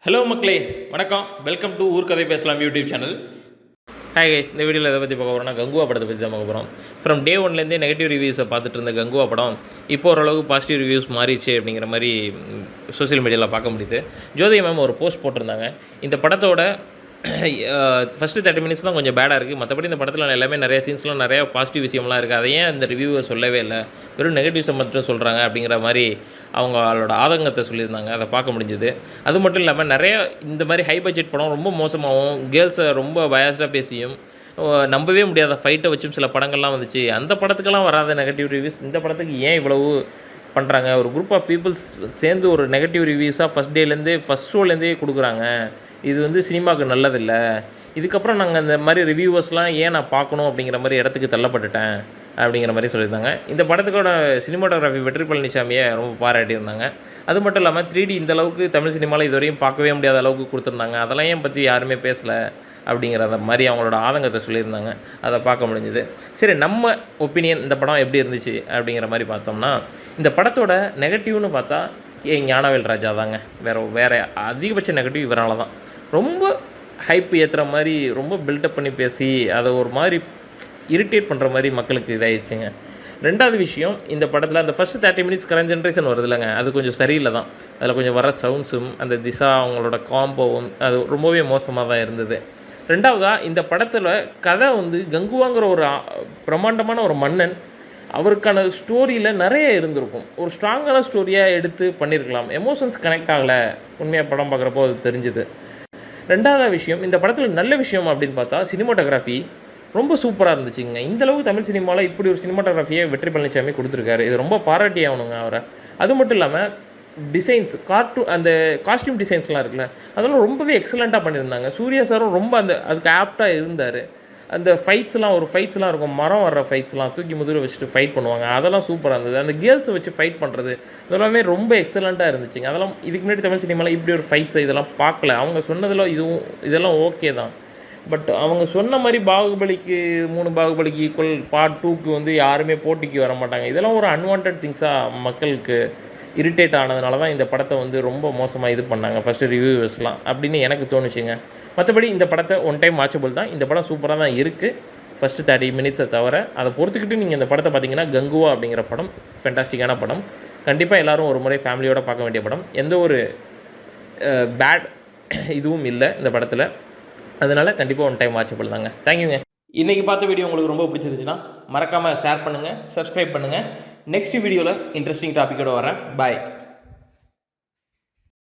Hello மக்களே, வணக்கம். Welcome to ஊர் கதை பேசலாம் யூடியூப் சேனல். ஹாய் கைஸ், இந்த வீடியோவில் எதை பற்றி பார்க்க போகிறோம்னா கங்குவா படத்தை பற்றி தான் பார்க்க போகிறோம். ஃப்ரம் டே ஒன்லேருந்தே நெகட்டிவ் ரிவ்யூஸை பார்த்துட்டு இருந்த கங்குவா படம் இப்போ ஓரளவுக்கு பாசிட்டிவ் ரிவ்யூஸ் மாறிச்சு அப்படிங்கிற மாதிரி சோஷியல் மீடியாவில் பார்க்க முடியுது. ஜோதிகா மேம் ஒரு போஸ்ட் போட்டிருந்தாங்க. இந்த படத்தோட ஃபஸ்ட்டு 30 மினிட்ஸ் தான் கொஞ்சம் பேடாக இருக்குது. மற்றபடி இந்த படத்தில் எல்லாமே நிறைய சீன்ஸ்லாம் நிறையா பாசிட்டிவ் விஷயம்லாம் இருக்குது. அதையே அந்த ரிவ்யூவை சொல்லவே இல்லை, வெறும் நெகட்டிவ்ஸை மட்டும் சொல்கிறாங்க அப்படிங்கிற மாதிரி அவங்களோட ஆதங்கத்தை சொல்லியிருந்தாங்க. அதை பார்க்க முடிஞ்சுது. அது மட்டும் இல்லாமல் நிறைய இந்த மாதிரி ஹை பட்ஜெட் படம் ரொம்ப மோசமாகவும் கேர்ள்ஸை ரொம்ப பயாஸ்டாக பேசியும் நம்பவே முடியாத ஃபைட்டை வச்சும் சில படங்கள்லாம் வந்துச்சு. அந்த படத்துக்கெல்லாம் வராத நெகட்டிவ் ரிவ்யூஸ் இந்த படத்துக்கு ஏன் இவ்வளவு பண்ணுறாங்க? ஒரு குரூப் ஆஃப் பீப்புள்ஸ் சேர்ந்து ஒரு நெகட்டிவ் ரிவ்யூஸாக ஃபஸ்ட் ஷோலேருந்தே கொடுக்குறாங்க. இது சினிமாவுக்கு நல்லதில்லை. இதுக்கப்புறம் நாங்கள் இந்த மாதிரி ரிவ்யூவர்ஸ்லாம் ஏன் நான் பார்க்கணும் அப்படிங்கிற மாதிரி இடத்துக்கு தள்ளப்பட்டுட்டேன் அப்படிங்கிற மாதிரி சொல்லியிருந்தாங்க. இந்த படத்துக்கோட சினிமாட்டோகிராஃபி வெற்றி பழனிசாமியை ரொம்ப பாராட்டியிருந்தாங்க. அது மட்டும் இல்லாமல் 3D இந்த அளவுக்கு தமிழ் சினிமாவில் இதுவரையும் பார்க்கவே முடியாத அளவுக்கு கொடுத்துருந்தாங்க. அதெல்லாம் ஏன் பற்றி யாருமே பேசலை அப்படிங்கிற மாதிரி அவங்களோட ஆதங்கத்தை சொல்லியிருந்தாங்க. அதை பார்க்க முடிஞ்சுது. சரி, நம்ம ஒப்பீனியன் இந்த படம் எப்படி இருந்துச்சு அப்படிங்கிற மாதிரி பார்த்தோம்னா, இந்த படத்தோட நெகட்டிவ்னு பார்த்தா ஞானவேல் ராஜா தாங்க. வேறு அதிகபட்ச நெகட்டிவ் இவரால் தான். ரொம்ப ஹைப் ஏற்றுற மாதிரி ரொம்ப பில்டப் பண்ணி பேசி அதை ஒரு மாதிரி இரிட்டேட் பண்ணுற மாதிரி மக்களுக்கு இதாகிடுச்சுங்க. ரெண்டாவது விஷயம், இந்த படத்தில் அந்த ஃபஸ்ட்டு 30 மினிட்ஸ் கரண்ட் ஜென்ரேஷன் வருது இல்லைங்க, அது கொஞ்சம் சரியில்லை தான். அதில் கொஞ்சம் வர சவுண்ட்ஸும் அந்த திசா அவங்களோட காம்போவும் அது ரொம்பவே மோசமாக தான் இருந்தது. ரெண்டாவதாக இந்த படத்தில் கதை கங்குவாங்கிற ஒரு பிரம்மாண்டமான ஒரு மன்னன், அவருக்கான ஸ்டோரியில் நிறைய இருந்திருக்கும். ஒரு ஸ்ட்ராங்கான ஸ்டோரியாக எடுத்து பண்ணியிருக்கலாம். எமோஷன்ஸ் கனெக்ட் ஆகலை உண்மையாக படம் பார்க்குறப்போ அது தெரிஞ்சுது. ரெண்டாவது விஷயம், இந்த படத்தில் நல்ல விஷயம் அப்படின்னு பார்த்தா சினிமாட்டோகிராஃபி ரொம்ப சூப்பராக இருந்துச்சுங்க. இந்தளவுக்கு தமிழ் சினிமாவில் இப்படி ஒரு சினிமாட்டோகிராஃபியை வெற்றி பழனிசாமி கொடுத்துருக்காரு. இது ரொம்ப பாராட்டி ஆகணுங்க அவரை. அது மட்டும் இல்லாமல் டிசைன்ஸ், அந்த காஸ்டியூம் டிசைன்ஸ்லாம் இருக்குல்ல, அதெல்லாம் ரொம்பவே எக்ஸலண்ட்டாக பண்ணியிருந்தாங்க. சூர்யா சாரும் ரொம்ப அதுக்கு ஆப்டாக இருந்தார். அந்த ஃபைட்ஸ்லாம் இருக்கும், மரம் வர்ற ஃபைட்ஸ்லாம் தூக்கி முதுகில் வச்சுட்டு ஃபைட் பண்ணுவாங்க, அதெல்லாம் சூப்பராக இருந்தது. அந்த கேர்ள்ஸை வச்சு ஃபைட் பண்ணுறது இதெல்லாமே ரொம்ப எக்ஸலண்ட்டாக இருந்துச்சுங்க. அதெல்லாம் இதுக்கு முன்னாடி தமிழ் சினிமாவில் இப்படி ஒரு ஃபைட்ஸை இதெல்லாம் பார்க்கல. அவங்க சொன்னதில் இதெல்லாம் ஓகே தான். பட் அவங்க சொன்ன மாதிரி பாகுபலிக்கு 3 பாகுபலிக்கு ஈக்குவல் பார்ட் 2க்கு யாருமே போட்டிக்கு வர மாட்டாங்க. இதெல்லாம் ஒரு அன்வான்ட் திங்ஸாக மக்களுக்கு இரிட்டேட் ஆனதுனால தான் இந்த படத்தை ரொம்ப மோசமாக இது பண்ணாங்க ஃபஸ்ட்டு ரிவ்யூவர்ஸ்லாம் அப்படின்னு எனக்கு தோணுச்சுங்க. மற்றபடி இந்த படத்தை ஒன் டைம் வாட்சபிள் தான். இந்த படம் சூப்பராக தான் இருக்குது ஃபஸ்ட்டு 30 மினிட்ஸை தவிர. அதை பொறுத்துக்கிட்டு நீங்கள் இந்த படத்தை பார்த்தீங்கன்னா கங்குவா அப்படிங்கிற படம் ஃபென்டாஸ்டிக்கான படம். கண்டிப்பாக எல்லோரும் ஒரு முறை ஃபேமிலியோடு பார்க்க வேண்டிய படம். எந்த ஒரு பேட் இதுவும் இல்லை இந்த படத்தில். அதனால் கண்டிப்பாக ஒன் டைம் வாட்சபிள் தாங்க. தேங்க்யூங்க. இன்றைக்கி பார்த்த வீடியோ உங்களுக்கு ரொம்ப பிடிச்சிருந்துச்சுன்னா மறக்காமல் ஷேர் பண்ணுங்கள், சப்ஸ்கிரைப் பண்ணுங்கள். நெக்ஸ்ட் வீடியோவில் இன்ட்ரெஸ்டிங் டாப்பிக்கோடு வரேன். பாய்.